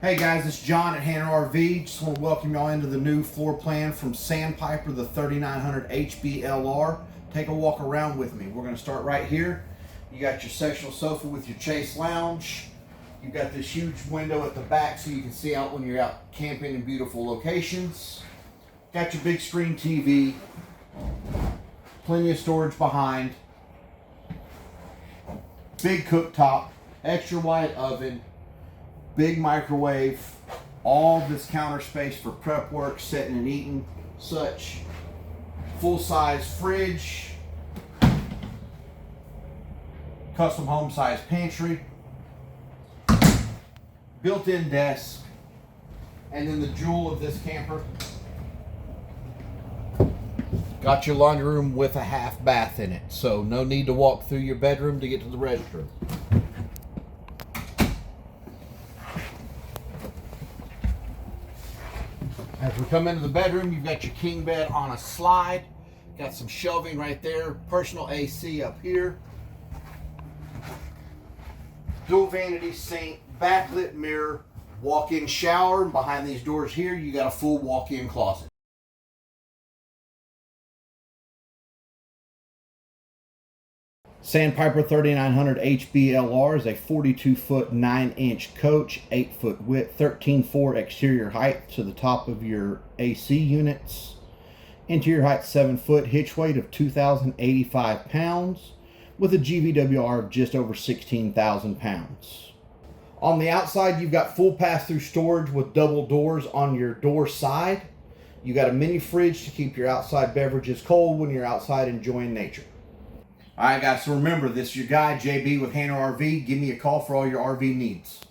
Hey guys, it's John at Hannah RV. Just want to welcome y'all into the new floor plan from Sandpiper, the 3900 HBLR. Take a walk around with me. We're going to start right here. You got your sectional sofa with your chase lounge. You've got this huge window at the back so you can see out when you're out camping in beautiful locations. Got your big screen TV. Plenty of storage behind. Big cooktop. Extra wide oven. Big microwave, all this counter space for prep work, setting and eating, such. Full-size fridge, custom home-size pantry, built-in desk, and then the jewel of this camper, got your laundry room with a half bath in it, so no need to walk through your bedroom to get to the restroom. As we come into the bedroom, you've got your king bed on a slide. Got some shelving right there. Personal AC up here. Dual vanity sink, backlit mirror, walk-in shower. And behind these doors here, you got a full walk-in closet. Sandpiper 3900 HBLR is a 42-foot 9-inch coach, 8-foot width, 13.4 exterior height to the top of your AC units. Interior height 7 foot, hitch weight of 2,085 pounds with a GVWR of just over 16,000 pounds. On the outside, you've got full pass-through storage with double doors on your door side. You got a mini fridge to keep your outside beverages cold when you're outside enjoying nature. All right, guys, so remember, this is your guy, JB with Hannah RV. Give me a call for all your RV needs.